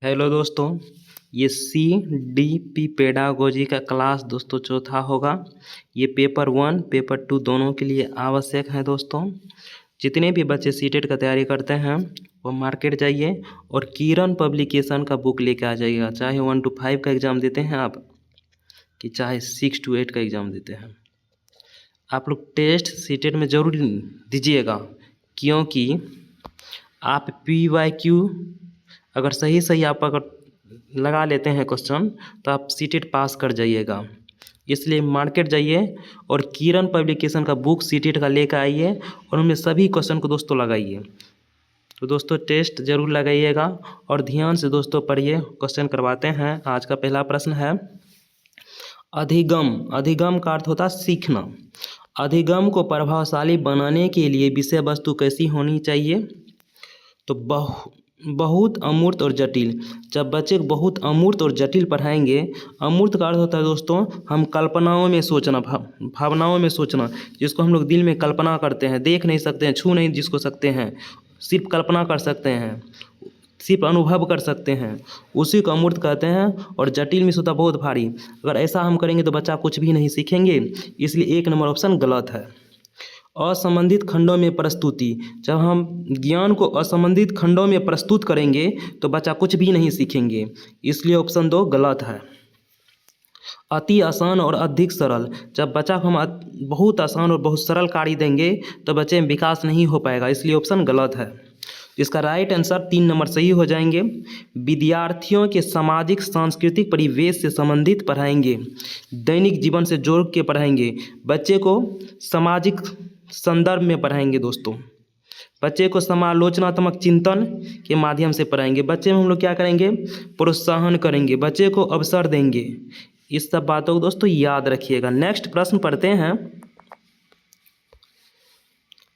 Hello दोस्तों, ये CDP pedagogy का क्लास दोस्तों चौथा होगा। ये पेपर 1 पेपर 2 दोनों के लिए आवश्यक है दोस्तों। जितने भी बच्चे सीटेट का तैयारी करते हैं वो मार्केट जाइए और किरण पब्लिकेशन का बुक लेके आ जाइएगा। चाहे 1 to 5 का एग्ज़ाम देते हैं आप, कि चाहे 6 to 8 का एग्ज़ाम देते हैं, आप लोग टेस्ट सीटेट में ज़रूर दीजिएगा, क्योंकि आप PYQ अगर सही आप अगर लगा लेते हैं क्वेश्चन तो आप सीटेट पास कर जाइएगा। इसलिए मार्केट जाइए और किरण पब्लिकेशन का बुक सीटेट का लेकर आइए और उनमें सभी क्वेश्चन को दोस्तों लगाइए। तो दोस्तों टेस्ट ज़रूर लगाइएगा और ध्यान से दोस्तों पढ़िए। क्वेश्चन करवाते हैं। आज का पहला प्रश्न है अधिगम। अधिगम का अर्थ होता है सीखना। अधिगम को प्रभावशाली बनाने के लिए विषय वस्तु कैसी होनी चाहिए? तो बहुत अमूर्त और जटिल। जब बच्चे को बहुत अमूर्त और जटिल पढ़ाएंगे, अमूर्त का अर्थ होता है दोस्तों हम कल्पनाओं में सोचना, भावनाओं में सोचना, जिसको हम लोग दिल में कल्पना करते हैं, देख नहीं सकते हैं, छू नहीं जिसको सकते हैं, सिर्फ कल्पना कर सकते हैं, सिर्फ अनुभव कर सकते हैं, उसी को अमूर्त कहते हैं। और जटिल में होता बहुत भारी। अगर ऐसा हम करेंगे तो बच्चा कुछ भी नहीं सीखेंगे। इसलिए 1 नंबर ऑप्शन गलत है। असंबंधित खंडों में प्रस्तुति। जब हम ज्ञान को असंबंधित खंडों में प्रस्तुत करेंगे तो बच्चा कुछ भी नहीं सीखेंगे। इसलिए ऑप्शन 2 गलत है। अति आसान और अधिक सरल। जब बच्चा को हम बहुत आसान और बहुत सरल कार्य देंगे तो बच्चे में विकास नहीं हो पाएगा। इसलिए ऑप्शन गलत है। इसका राइट आंसर 3 नंबर सही हो जाएंगे। विद्यार्थियों के सामाजिक सांस्कृतिक परिवेश से संबंधित पढ़ाएंगे, दैनिक जीवन से जोड़ के पढ़ाएंगे। बच्चे को सामाजिक संदर्भ में पढ़ाएंगे दोस्तों। बच्चे को समालोचनात्मक चिंतन के माध्यम से पढ़ाएंगे। बच्चे में हम लोग क्या करेंगे? प्रोत्साहन करेंगे, बच्चे को अवसर देंगे। इस सब बातों को दोस्तों याद रखिएगा। नेक्स्ट प्रश्न पढ़ते हैं।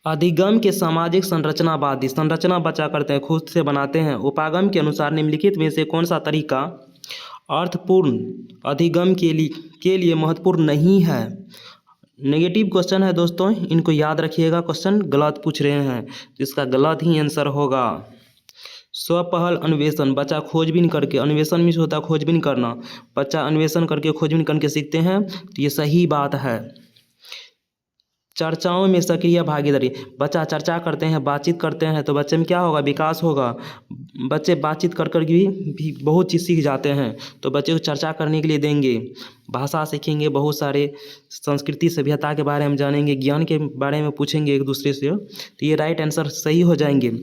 अधिगम के सामाजिक संरचनावादी। संरचना बच्चा करते हैं, खुद से बनाते हैं। उपागम के अनुसार निम्नलिखित में से कौन सा तरीका अर्थपूर्ण अधिगम के लिए महत्वपूर्ण नहीं है? नेगेटिव क्वेश्चन है दोस्तों, इनको याद रखिएगा। क्वेश्चन गलत पूछ रहे हैं तो इसका गलत ही आंसर होगा। स्वपहल अन्वेषण। बच्चा खोजबीन करके, अन्वेषण में होता है खोजबीन करना, बच्चा अन्वेषण करके खोजबीन करके सीखते हैं, तो ये सही बात है। चर्चाओं में सक्रिय भागीदारी। बच्चा चर्चा करते हैं, बातचीत करते हैं, तो बच्चे में क्या होगा? विकास होगा। बच्चे बातचीत कर भी बहुत चीज़ सीख जाते हैं। तो बच्चे को चर्चा करने के लिए देंगे, भाषा सीखेंगे, बहुत सारे संस्कृति सभ्यता के बारे में जानेंगे, ज्ञान के बारे में पूछेंगे एक दूसरे से। तो ये राइट आंसर सही हो जाएंगे।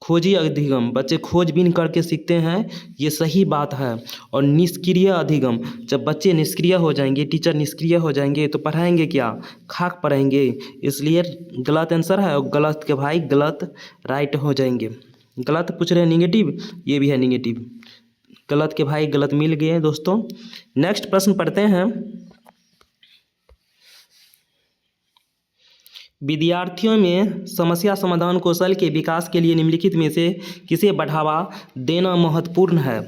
खोजी अधिगम। बच्चे खोजबीन करके सीखते हैं, ये सही बात है। और निष्क्रिय अधिगम। जब बच्चे निष्क्रिय हो जाएंगे, टीचर निष्क्रिय हो जाएंगे, तो पढ़ाएंगे क्या? खाक पढ़ाएंगे। इसलिए गलत आंसर है। और गलत के भाई गलत राइट हो जाएंगे। गलत पूछ रहे हैं निगेटिव, ये भी है निगेटिव। गलत के भाई गलत मिल गए दोस्तों। नेक्स्ट प्रश्न पढ़ते हैं। विद्यार्थियों में समस्या समाधान कौशल के विकास के लिए निम्नलिखित में से किसे बढ़ावा देना महत्वपूर्ण है?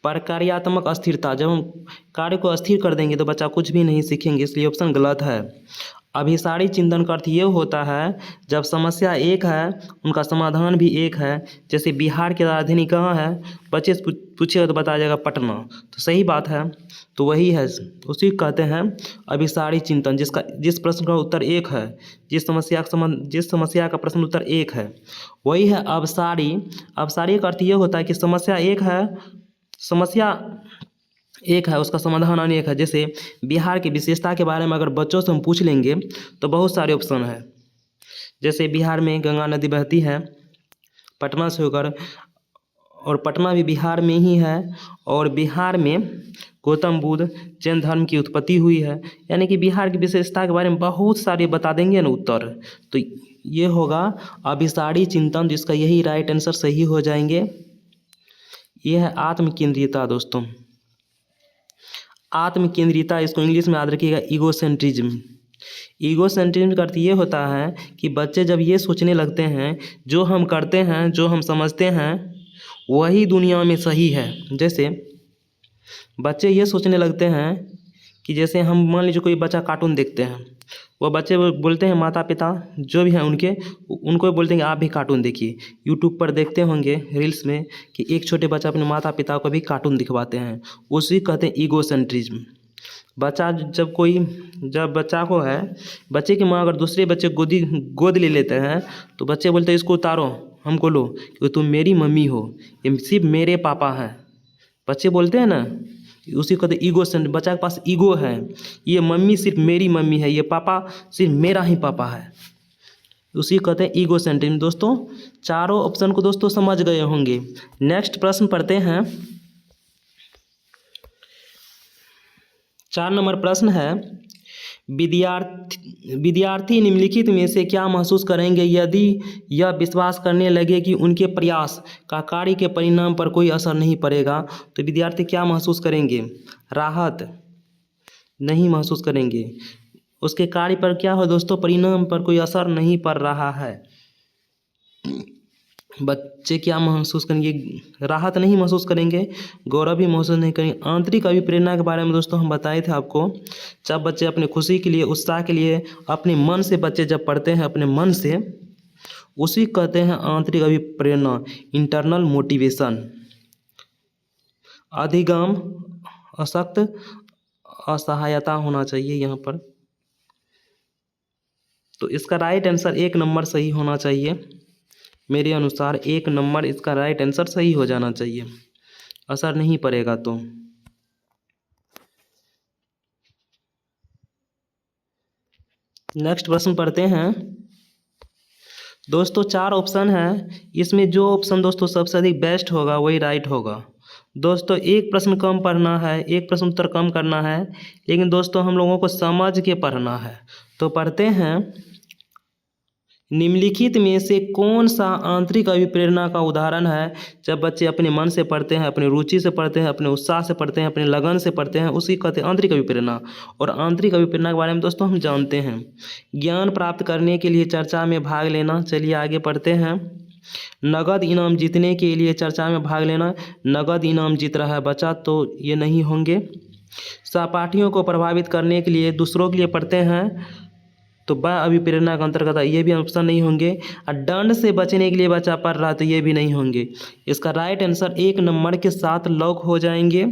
प्रक्रियात्मक अस्थिरता। जब हम कार्य को अस्थिर कर देंगे तो बच्चा कुछ भी नहीं सीखेंगे। इसलिए ऑप्शन गलत है। अभिसारी चिंतन का अर्थ ये होता है जब समस्या एक है उनका समाधान भी एक है। जैसे बिहार की राजधानी कहाँ है? बच्चे से पूछिएगा तो बता जाएगा पटना। तो सही बात है, तो वही है, उसी को कहते हैं अभिसारी चिंतन। जिस प्रश्न का उत्तर एक है, जिस समस्या का प्रश्न उत्तर एक है, वही है अभिसारी। अभिसारी का अर्थ ये होता है कि समस्या एक है, उसका समाधान अनेक है। जैसे बिहार की विशेषता के बारे में अगर बच्चों से हम पूछ लेंगे तो बहुत सारे ऑप्शन है। जैसे बिहार में गंगा नदी बहती है पटना से होकर, और पटना भी बिहार में ही है, और बिहार में गौतम बुद्ध जैन धर्म की उत्पत्ति हुई है। यानी कि बिहार की विशेषता के बारे में बहुत सारे बता देंगे ना उत्तर, तो ये होगा अभिसारी चिंतन, जिसका यही राइट आंसर सही हो जाएंगे। ये है आत्मकेंद्रियता दोस्तों। आत्मकेंद्रियता, इसको इंग्लिश में याद रखिएगा ईगोसेंट्रिज्म। ईगोसेंट्रिज्म का अर्थ ये होता है कि बच्चे जब ये सोचने लगते हैं जो हम करते हैं, जो हम समझते हैं वही दुनिया में सही है। जैसे बच्चे ये सोचने लगते हैं कि जैसे हम मान लीजिए कोई बच्चा कार्टून देखते हैं वो बच्चे बोलते हैं माता पिता जो भी हैं उनको बोलते हैं कि आप भी कार्टून देखिए। यूट्यूब पर देखते होंगे रील्स में कि एक छोटे बच्चा अपने माता पिता को भी कार्टून दिखवाते हैं, उसी कहते हैं ईगोसेंट्रिज्म। जब बच्चा को है, बच्चे की माँ अगर दूसरे बच्चे गोद ले लेते हैं तो बच्चे बोलते हैं इसको उतारो, हमको लो, क्योंकि तुम मेरी मम्मी हो, ये सिर्फ मेरे पापा हैं। बच्चे बोलते हैं ना, उसी कहते ईगो सेंट। बच्चा के पास ईगो है, ये मम्मी सिर्फ मेरी मम्मी है, ये पापा सिर्फ मेरा ही पापा है, उसी कहते हैं ईगो सेंट्रिज्म। दोस्तों चारों ऑप्शन को दोस्तों समझ गए होंगे। नेक्स्ट प्रश्न पढ़ते हैं। 4 नंबर प्रश्न है, विद्यार्थी निम्नलिखित में से क्या महसूस करेंगे यदि यह विश्वास करने लगे कि उनके प्रयास का कार्य के परिणाम पर कोई असर नहीं पड़ेगा? तो विद्यार्थी क्या महसूस करेंगे? राहत नहीं महसूस करेंगे। उसके कार्य पर क्या हो दोस्तों? परिणाम पर कोई असर नहीं पड़ रहा है। बच्चे क्या महसूस करेंगे? राहत नहीं महसूस करेंगे, गौरव भी महसूस नहीं करेंगे। आंतरिक अभिप्रेरणा के बारे में दोस्तों हम बताए थे आपको। जब बच्चे अपने खुशी के लिए, उत्साह के लिए अपने मन से बच्चे जब पढ़ते हैं अपने मन से, उसी कहते हैं आंतरिक अभिप्रेरणा, इंटरनल मोटिवेशन। अधिगम अशक्त असहायता होना चाहिए यहाँ पर। तो इसका राइट आंसर 1 नंबर सही होना चाहिए। मेरे अनुसार 1 नंबर इसका राइट आंसर सही हो जाना चाहिए, असर नहीं पड़ेगा तो। नेक्स्ट प्रश्न पढ़ते हैं। दोस्तों 4 ऑप्शन है, इसमें जो ऑप्शन दोस्तों सबसे अधिक बेस्ट होगा वही राइट होगा। दोस्तों एक प्रश्न कम पढ़ना है, एक प्रश्न उत्तर कम करना है, लेकिन दोस्तों हम लोगों को समझ के पढ़ना है। तो पढ़ते हैं, निम्नलिखित में से कौन सा आंतरिक अभिप्रेरणा का उदाहरण है? जब बच्चे अपने मन से पढ़ते हैं, अपनी रुचि से पढ़ते हैं, अपने उत्साह से पढ़ते हैं, अपने लगन से पढ़ते हैं, उसी कहते हैं आंतरिक अभिप्रेरणा। और आंतरिक अभिप्रेरणा के बारे में दोस्तों हम जानते हैं, ज्ञान प्राप्त करने के लिए चर्चा में भाग लेना। चलिए आगे पढ़ते हैं। नगद इनाम जीतने के लिए चर्चा में भाग लेना। नगद इनाम जीत रहा है बच्चा, तो ये नहीं होंगे। सहपाठियों को प्रभावित करने के लिए, दूसरों के लिए पढ़ते हैं, तो ब अभिप्रेरणा का अंतर्गत ये भी ऑप्शन नहीं होंगे। और दंड से बचने के लिए बच्चा पढ़ रहा है, तो ये भी नहीं होंगे। इसका राइट आंसर 1 नंबर के साथ लॉक हो जाएंगे।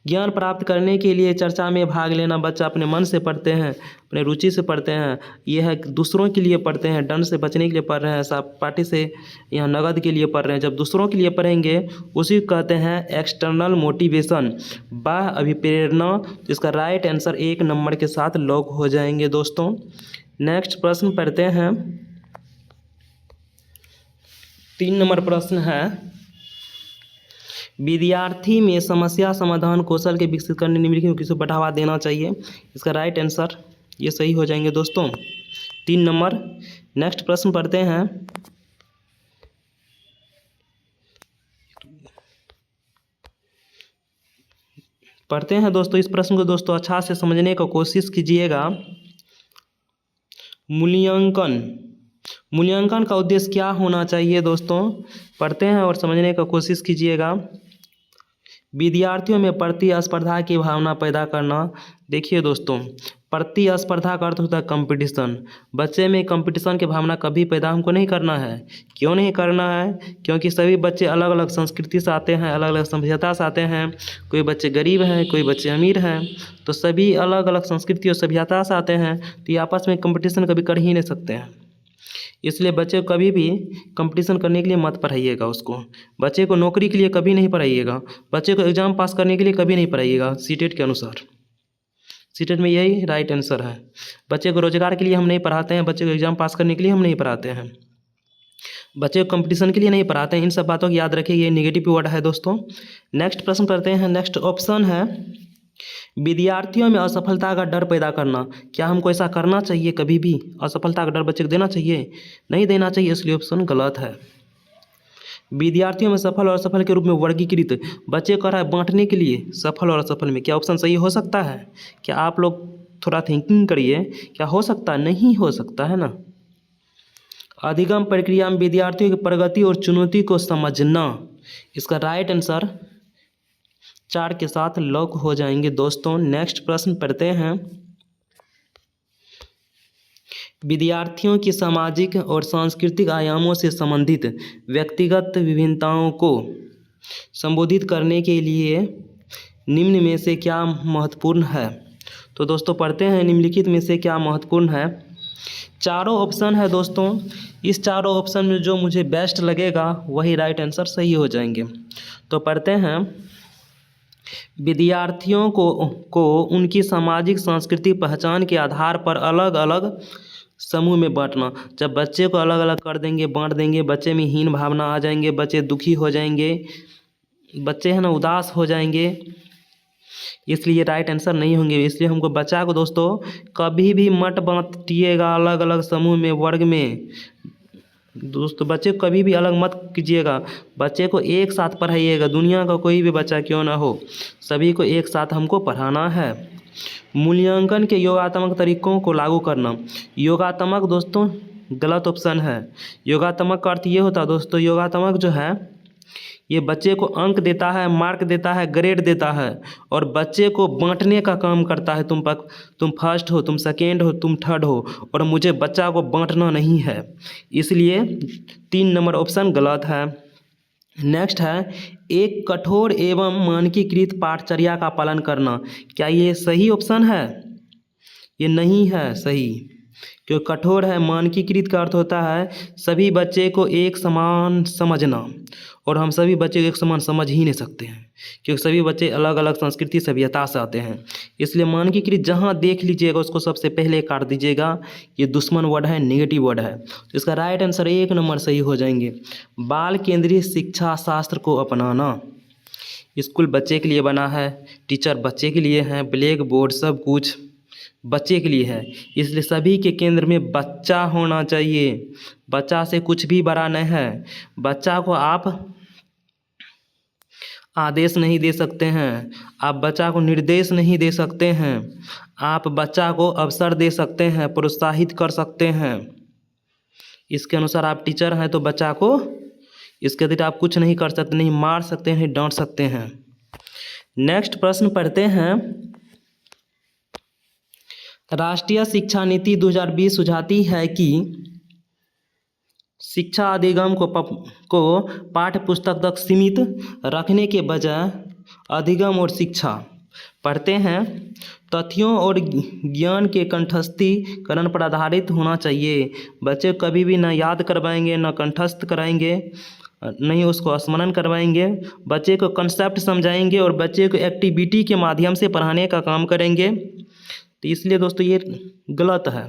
ज्ञान प्राप्त करने के लिए चर्चा में भाग लेना, बच्चा अपने मन से पढ़ते हैं, अपने रुचि से पढ़ते हैं। यह है दूसरों के लिए पढ़ते हैं, दंड से बचने के लिए पढ़ रहे हैं, सहपाठी से यहाँ नगद के लिए पढ़ रहे हैं। जब दूसरों के लिए पढ़ेंगे उसी कहते हैं एक्सटर्नल मोटिवेशन, बाह्य अभिप्रेरणा। इसका राइट आंसर 1 नंबर के साथ लॉक हो जाएंगे दोस्तों। नेक्स्ट प्रश्न पढ़ते हैं। 3 नंबर प्रश्न है, विद्यार्थी में समस्या समाधान कौशल के विकसित करने निम्नलिखित में किसे बढ़ावा देना चाहिए? इसका राइट आंसर ये सही हो जाएंगे दोस्तों, 3 नंबर। नेक्स्ट प्रश्न पढ़ते हैं। पढ़ते हैं दोस्तों, इस प्रश्न को दोस्तों अच्छा से समझने का कोशिश कीजिएगा। मूल्यांकन का उद्देश्य क्या होना चाहिए दोस्तों? पढ़ते हैं और समझने का कोशिश कीजिएगा। विद्यार्थियों में प्रतिस्पर्धा की भावना पैदा करना। देखिए दोस्तों, प्रतिस्पर्धा का अर्थ होता है कंपटीशन। बच्चे में कंपटीशन की भावना कभी पैदा हमको नहीं करना है। क्यों नहीं करना है? क्योंकि सभी बच्चे अलग अलग संस्कृति से आते हैं, अलग अलग सभ्यता से आते हैं। कोई बच्चे गरीब हैं, कोई बच्चे अमीर हैं, तो सभी अलग अलग संस्कृति और सभ्यता से आते हैं, तो ये आपस में कंपटीशन कभी कर ही नहीं सकते हैं। इसलिए बच्चे को कभी भी कंपटीशन करने के लिए मत पढ़ाइएगा उसको। बच्चे को नौकरी के लिए कभी नहीं पढ़ाइएगा, बच्चे को एग्ज़ाम पास करने के लिए कभी नहीं पढ़ाइएगा सीटेट के अनुसार। सीटेट में यही राइट आंसर है। बच्चे को रोजगार के लिए हम नहीं पढ़ाते हैं, बच्चे को एग्ज़ाम पास करने के लिए हम नहीं पढ़ाते हैं, बच्चे को कंपटीशन के लिए नहीं पढ़ाते हैं। इन सब बातों को याद रखिए, ये नेगेटिव वर्ड है दोस्तों। नेक्स्ट प्रश्न करते हैं। नेक्स्ट ऑप्शन है, विद्यार्थियों में असफलता का डर पैदा करना। क्या हमको ऐसा करना चाहिए? कभी भी असफलता का डर बच्चे को देना चाहिए? नहीं देना चाहिए, इसलिए ऑप्शन गलत है। विद्यार्थियों में सफल और असफल के रूप में वर्गीकृत, बच्चे को रहा है बांटने के लिए सफल और असफल में। क्या ऑप्शन सही हो सकता है? क्या आप लोग थोड़ा थिंकिंग करिए, क्या हो सकता है? नहीं हो सकता है ना। अधिगम प्रक्रिया में विद्यार्थियों की प्रगति और चुनौती को समझना, इसका राइट आंसर 4 के साथ लॉक हो जाएंगे दोस्तों। नेक्स्ट प्रश्न पढ़ते हैं। विद्यार्थियों की सामाजिक और सांस्कृतिक आयामों से संबंधित व्यक्तिगत विभिन्नताओं को संबोधित करने के लिए निम्न में से क्या महत्वपूर्ण है। तो दोस्तों पढ़ते हैं निम्नलिखित में से क्या महत्वपूर्ण है। चारों ऑप्शन है दोस्तों, इस चारों ऑप्शन में जो मुझे बेस्ट लगेगा वही राइट आंसर सही हो जाएंगे। तो पढ़ते हैं, विद्यार्थियों को उनकी सामाजिक सांस्कृतिक पहचान के आधार पर अलग अलग समूह में बांटना। जब बच्चे को अलग अलग कर देंगे, बांट देंगे, बच्चे में हीन भावना आ जाएंगे, बच्चे दुखी हो जाएंगे, बच्चे हैं ना उदास हो जाएंगे, इसलिए राइट आंसर नहीं होंगे। इसलिए हमको बच्चा को दोस्तों कभी भी मत बांटिएगा अलग अलग समूह में, वर्ग में। दोस्तों बच्चे को कभी भी अलग मत कीजिएगा, बच्चे को एक साथ पढ़ाइएगा। दुनिया का कोई भी बच्चा क्यों ना हो, सभी को एक साथ हमको पढ़ाना है। मूल्यांकन के योगात्मक तरीकों को लागू करना। योगात्मक दोस्तों गलत ऑप्शन है। योगात्मक का अर्थ ये होता है दोस्तों, योगात्मक जो है ये बच्चे को अंक देता है, मार्क देता है, ग्रेड देता है, और बच्चे को बांटने का काम करता है। तुम फर्स्ट हो, तुम सेकेंड हो, तुम थर्ड हो, और मुझे बच्चा को बांटना नहीं है। इसलिए 3 नंबर ऑप्शन गलत है। नेक्स्ट है, एक कठोर एवं मानकीकृत पाठचर्या का पालन करना। क्या ये सही ऑप्शन है? ये नहीं है सही, क्योंकि कठोर है। मानकीकृत का अर्थ होता है सभी बच्चे को एक समान समझना, और हम सभी बच्चे को एक समान समझ ही नहीं सकते हैं, क्योंकि सभी बच्चे अलग अलग संस्कृति सभ्यता से आते हैं। इसलिए मानकीकृत जहाँ देख लीजिएगा उसको सबसे पहले काट दीजिएगा। ये दुश्मन वर्ड है, नेगेटिव वर्ड है। तो इसका राइट आंसर 1 नंबर सही हो जाएंगे। बाल केंद्रित शिक्षा शास्त्र को अपनाना। स्कूल बच्चे के लिए बना है, टीचर बच्चे के लिए हैं, ब्लैक बोर्ड सब कुछ बच्चे के लिए है, इसलिए सभी के केंद्र में बच्चा होना चाहिए। बच्चा से कुछ भी बड़ा नहीं है। बच्चा को आप आदेश नहीं दे सकते हैं, आप बच्चा को निर्देश नहीं दे सकते हैं, आप बच्चा को अवसर दे सकते हैं, प्रोत्साहित कर सकते हैं। इसके अनुसार आप टीचर हैं तो बच्चा को इसके अतिरिक्त आप कुछ नहीं कर सकते, नहीं मार सकते हैं, नहीं डांट सकते हैं। नेक्स्ट प्रश्न पढ़ते हैं, राष्ट्रीय शिक्षा नीति 2020 सुझाती है कि शिक्षा अधिगम को पाठ्य पुस्तक तक सीमित रखने के बजाय अधिगम और शिक्षा। पढ़ते हैं, तथ्यों और ज्ञान के कंठस्थीकरण पर आधारित होना चाहिए। बच्चे कभी भी ना याद करवाएंगे, ना कंठस्थ कराएंगे, नहीं उसको स्मरण करवाएंगे। बच्चे को कंसेप्ट समझाएंगे और बच्चे को एक्टिविटी के माध्यम से पढ़ाने का काम करेंगे। तो इसलिए दोस्तों ये गलत है।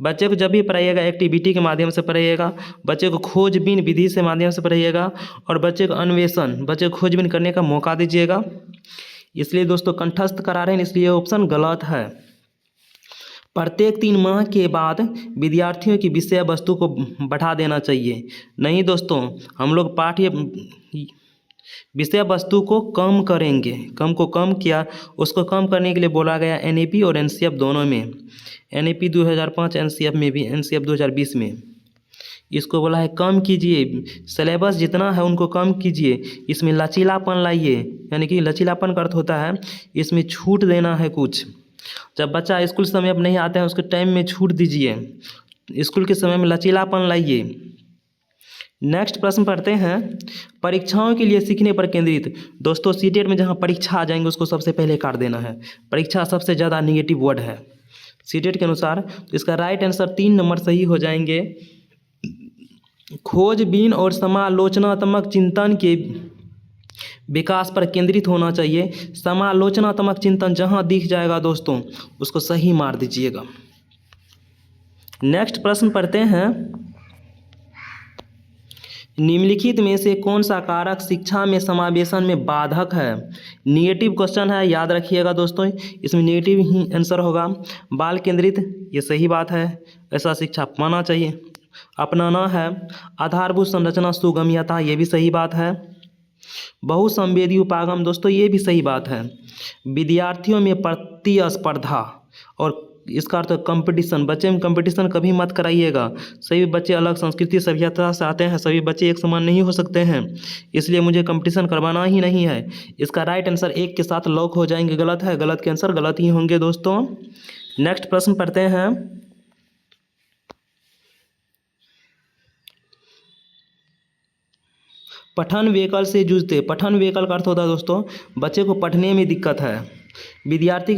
बच्चे को जब भी पढ़ाइएगा एक्टिविटी के माध्यम से पढ़ाइएगा, बच्चे को खोजबीन विधि से माध्यम से पढ़ाइएगा, और बच्चे को अन्वेषण, बच्चे को खोजबीन करने का मौका दीजिएगा। इसलिए दोस्तों कंठस्थ करा रहे हैं, इसलिए ऑप्शन गलत है। प्रत्येक 3 माह के बाद विद्यार्थियों की विषय वस्तु को बढ़ा देना चाहिए। नहीं दोस्तों, हम लोग पाठ्य विषय वस्तु को कम करेंगे। कम को कम किया, उसको कम करने के लिए बोला गया एनईपी और एनसीएफ दोनों में। एनईपी 2005, एनसीएफ में भी, एनसीएफ 2020 में। इसको बोला है कम कीजिए, सिलेबस जितना है उनको कम कीजिए, इसमें लचीलापन लाइए। यानी कि लचीलापन का अर्थ होता है इसमें छूट देना है कुछ। जब बच्चा स्कूल समय पर नहीं आता है उसके टाइम में छूट दीजिए, स्कूल के समय में लचीलापन लाइए। नेक्स्ट प्रश्न पढ़ते हैं, परीक्षाओं के लिए सीखने पर केंद्रित। दोस्तों सीटेट में जहां परीक्षा आ जाएंगे उसको सबसे पहले काट देना है। परीक्षा सबसे ज़्यादा निगेटिव वर्ड है सीटेट के अनुसार। तो इसका राइट आंसर 3 नंबर सही हो जाएंगे। खोजबीन और समालोचनात्मक चिंतन के विकास पर केंद्रित होना चाहिए। समालोचनात्मक चिंतन जहां दिख जाएगा दोस्तों उसको सही मार दीजिएगा। नेक्स्ट प्रश्न पढ़ते हैं, निम्नलिखित में से कौन सा कारक शिक्षा में समावेशन में बाधक है। निगेटिव क्वेश्चन है, याद रखिएगा दोस्तों, इसमें नेगेटिव ही आंसर होगा। बाल केंद्रित, ये सही बात है, ऐसा शिक्षा अपनाना है। आधारभूत संरचना सुगम्यता, ये भी सही बात है। बहुसंवेदी उपागम, दोस्तों ये भी सही बात है। विद्यार्थियों में प्रतिस्पर्धा, और इसका अर्थ कंपटीशन, बच्चे में कंपटीशन कभी मत कराइएगा। सभी बच्चे अलग संस्कृति सभ्यता से आते हैं, सभी बच्चे एक समान नहीं हो सकते हैं, इसलिए मुझे कंपटीशन करवाना ही नहीं है। इसका राइट आंसर 1 के साथ लॉक हो जाएंगे। गलत है, गलत के आंसर गलत ही होंगे दोस्तों। नेक्स्ट प्रश्न पढ़ते हैं, पठन विकल से जूझते। पठन विकल का अर्थ होता है दोस्तों बच्चे को पढ़ने में दिक्कत है। विद्यार्थियों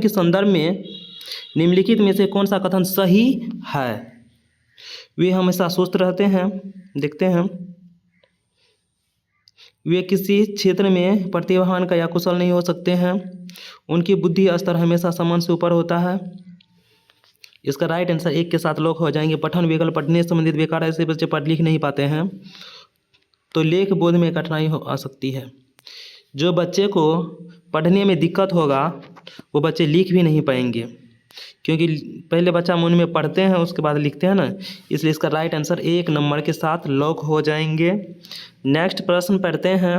के संदर्भ में निम्नलिखित में से कौन सा कथन सही है? वे हमेशा सुस्त रहते हैं। देखते हैं। वे किसी क्षेत्र में प्रतिभावान या कुशल नहीं हो सकते हैं। उनकी बुद्धि स्तर हमेशा सामान्य से ऊपर होता है। इसका राइट आंसर एक के साथ लोग हो जाएंगे। पठन विकल्प पढ़ने से संबंधित बेकार, ऐसे बच्चे पढ़ लिख नहीं पाते हैं तो लेख बोध में कठिनाई आ सकती है। जो बच्चे को पढ़ने में दिक्कत होगा वो बच्चे लिख भी नहीं पाएंगे, क्योंकि पहले बच्चा मन में पढ़ते हैं उसके बाद लिखते हैं ना, इसलिए इसका राइट आंसर 1 नंबर के साथ लॉक हो जाएंगे। नेक्स्ट प्रश्न पढ़ते हैं।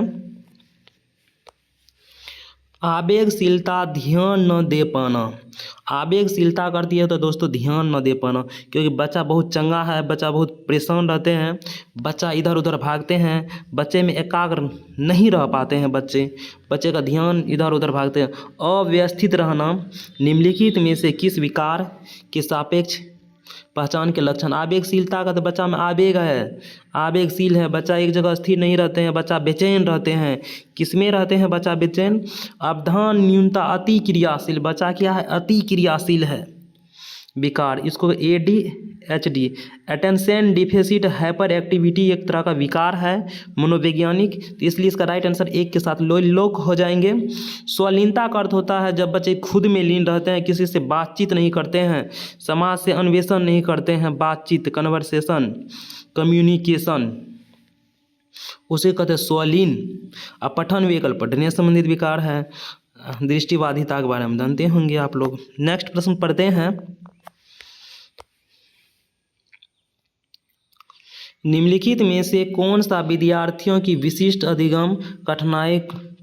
आवेगशीलता ध्यान न दे पाना। आवेगशीलता करती है तो दोस्तों ध्यान न दे पाना, क्योंकि बच्चा बहुत चंगा है, बच्चा बहुत परेशान रहते हैं, बच्चा इधर उधर भागते हैं, बच्चे में एकाग्र नहीं रह पाते हैं, बच्चे का ध्यान इधर उधर भागते हैं। अव्यवस्थित रहना निम्नलिखित में से किस विकार के सापेक्ष पहचान के लक्षण? आवेगशीलता का तो बच्चा में आवेग है, आवेगशील है, बच्चा एक जगह स्थिर नहीं रहते हैं, बच्चा बेचैन रहते हैं। किसमें रहते हैं बच्चा बेचैन? अवधान न्यूनता अति क्रियाशील, बच्चा क्या है? अति क्रियाशील है। विकार इसको ADHD attention deficit hyper activity एक तरह का विकार है मनोवैज्ञानिक, तो इसलिए इसका राइट आंसर 1 के साथ लोक हो जाएंगे। स्वलीनता का अर्थ होता है जब बच्चे खुद में लीन रहते हैं, किसी से बातचीत नहीं करते हैं, समाज से अन्वेषण नहीं करते हैं, बातचीत कन्वर्सेशन कम्युनिकेशन, उसे कहते हैं स्वलीन। अब पठन विकल्प पढ़ने संबंधित विकार है। दृष्टिबाधिता के बारे में जानते होंगे आप लोग। नेक्स्ट प्रश्न पढ़ते हैं। निम्नलिखित में से कौन सा विद्यार्थियों की विशिष्ट अधिगम कठिनाई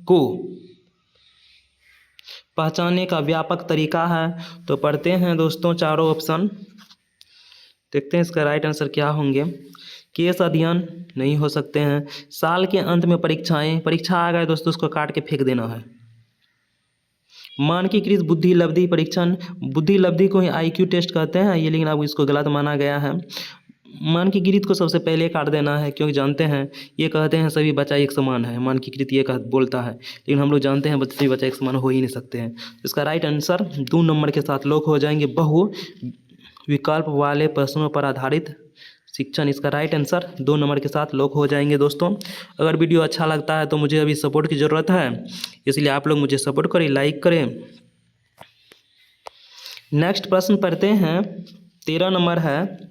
को पहचानने का व्यापक तरीका है? तो पढ़ते हैं दोस्तों चारों ऑप्शन, देखते हैं इसका राइट आंसर क्या होंगे। केस अध्ययन नहीं हो सकते हैं। साल के अंत में परीक्षा आ गए दोस्तों, उसको काट के फेंक देना है। मानकीकृत बुद्धि लब्धि परीक्षण, बुद्धि लब्धि को ही IQ टेस्ट कहते हैं ये, लेकिन अब इसको गलत माना गया है। मानकीकृत को सबसे पहले काट देना है, क्योंकि जानते हैं ये कहते हैं सभी बच्चा एक समान है, मानकीकृत ये बोलता है, लेकिन हम लोग जानते हैं सभी बच्चा एक समान हो ही नहीं सकते हैं। इसका राइट आंसर 2 नंबर के साथ लोक हो जाएंगे। बहु विकल्प वाले प्रश्नों पर आधारित शिक्षण, इसका राइट आंसर 2 नंबर के साथ लोक हो जाएंगे। दोस्तों अगर वीडियो अच्छा लगता है तो मुझे अभी सपोर्ट की ज़रूरत है, इसलिए आप लोग मुझे सपोर्ट करें, लाइक करें। नेक्स्ट प्रश्न पढ़ते हैं। 13 नंबर है,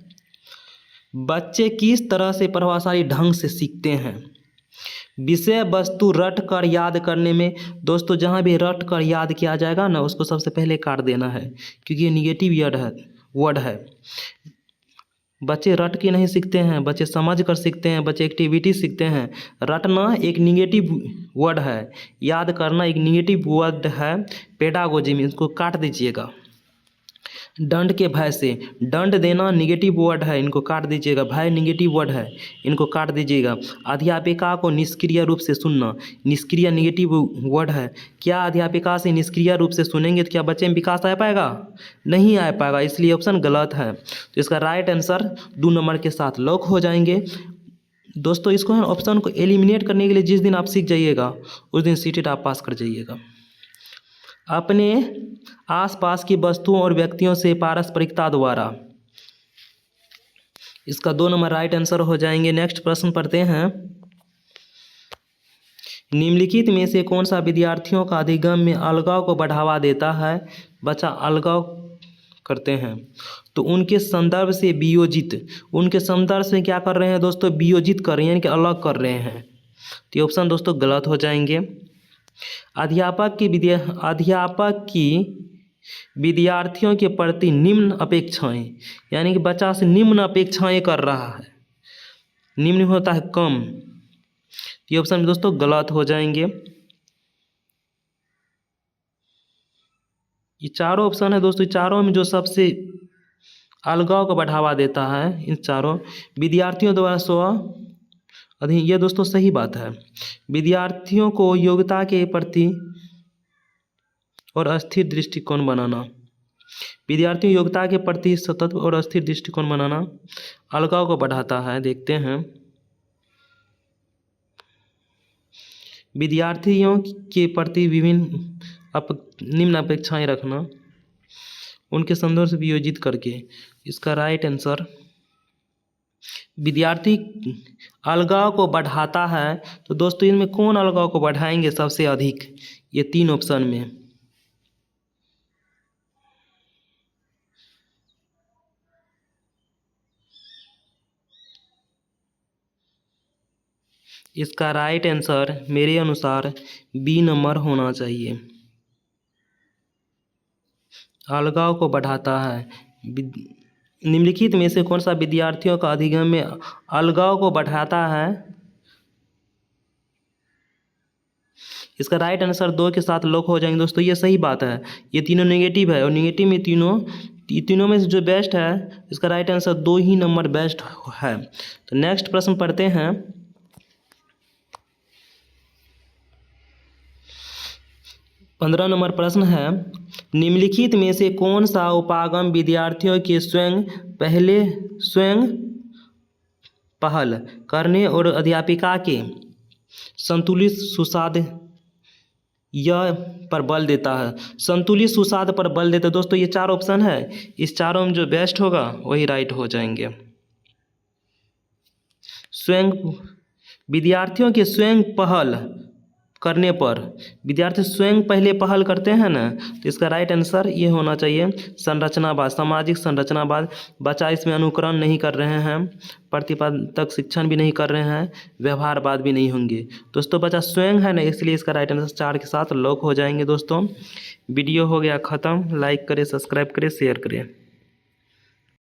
बच्चे किस तरह से प्रभावशाली ढंग से सीखते हैं? विषय वस्तु रट कर याद करने में दोस्तों, जहाँ भी रट कर याद किया जाएगा ना उसको सबसे पहले काट देना है, क्योंकि ये निगेटिव वर्ड है। बच्चे रट के नहीं सीखते हैं, बच्चे समझ कर सीखते हैं, बच्चे एक्टिविटी सीखते हैं। रटना एक निगेटिव वर्ड है, याद करना एक निगेटिव वर्ड है पेडागोजी में, इसको काट दीजिएगा। दंड के भय से, दंड देना निगेटिव वर्ड है, इनको काट दीजिएगा। भय निगेटिव वर्ड है, इनको काट दीजिएगा। अध्यापिका को निष्क्रिय रूप से सुनना, निष्क्रिय निगेटिव वर्ड है। क्या अध्यापिका से निष्क्रिय रूप से सुनेंगे तो क्या बच्चे में विकास आ पाएगा? नहीं आ पाएगा, इसलिए ऑप्शन गलत है। तो इसका राइट आंसर 2 नंबर के साथ लॉक हो जाएंगे। दोस्तों इसको ऑप्शन को एलिमिनेट करने के लिए जिस दिन आप सीख जाइएगा उस दिन सीटेट आप पास कर जाइएगा। अपने आसपास की वस्तुओं और व्यक्तियों से पारस्परिकता द्वारा, इसका 2 नंबर राइट आंसर हो जाएंगे। नेक्स्ट प्रश्न पढ़ते हैं। निम्नलिखित में से कौन सा विद्यार्थियों का अधिगम में अलगाव को बढ़ावा देता है? बच्चा अलगाव करते हैं तो उनके संदर्भ से वियोजित, उनके संदर्भ से क्या कर रहे हैं दोस्तों? वियोजित कर रहे हैं, यानी कि अलग कर रहे हैं। तो ये ऑप्शन दोस्तों गलत हो जाएंगे। अध्यापक की विद्यार्थियों के प्रति निम्न अपेक्षाएं, यानी कि बच्चा से निम्न अपेक्षाएं कर रहा है, निम्न होता है कम, ये ऑप्शन दोस्तों गलत हो जाएंगे। ये चारों ऑप्शन है दोस्तों, चारों में जो सबसे अलगाव को बढ़ावा देता है इन चारों विद्यार्थियों द्वारा ये दोस्तों सही बात है। विद्यार्थियों को योग्यता के प्रति और अस्थिर दृष्टिकोण बनाना, विद्यार्थियों योग्यता के प्रति सतत और अस्थिर दृष्टिकोण बनाना अलगाव को बढ़ाता है। देखते हैं विद्यार्थियों के प्रति निम्न अपेक्षाएं रखना, उनके संदर्भ से वियोजित करके। इसका राइट आंसर विद्यार्थी अलगाव को बढ़ाता है। तो दोस्तों इनमें कौन अलगाव को बढ़ाएंगे सबसे अधिक? ये 3 ऑप्शन में। इसका राइट आंसर मेरे अनुसार बी नंबर होना चाहिए। अलगाव को बढ़ाता है। निम्नलिखित में से कौन सा विद्यार्थियों का अधिगम में अलगाव को बढ़ाता है? इसका राइट आंसर 2 के साथ लॉक हो जाएंगे दोस्तों। ये सही बात है, ये तीनों नेगेटिव है और नेगेटिव में तीनों में से जो बेस्ट है, इसका राइट आंसर 2 ही नंबर बेस्ट है। तो नेक्स्ट प्रश्न पढ़ते हैं। 15 नंबर प्रश्न है, निम्नलिखित में से कौन सा उपागम विद्यार्थियों के स्वयं पहल करने और अध्यापिका के संतुलित सुसाध पर बल देता है? संतुलित सुसाध पर बल देता है दोस्तों। ये 4 ऑप्शन है, इस चारों में जो बेस्ट होगा वही राइट हो जाएंगे। विद्यार्थियों के स्वयं पहल करने पर, विद्यार्थी स्वयं पहले पहल करते हैं ना, तो इसका राइट आंसर ये होना चाहिए संरचनावाद, सामाजिक संरचनावाद। बच्चा इसमें अनुकरण नहीं कर रहे हैं, प्रतिपादक शिक्षण भी नहीं कर रहे हैं, व्यवहारवाद भी नहीं होंगे दोस्तों। बच्चा स्वयं है ना, इसलिए इसका राइट आंसर 4 के साथ लॉक हो जाएंगे दोस्तों। वीडियो हो गया ख़त्म। लाइक करें, सब्सक्राइब करें, शेयर करें।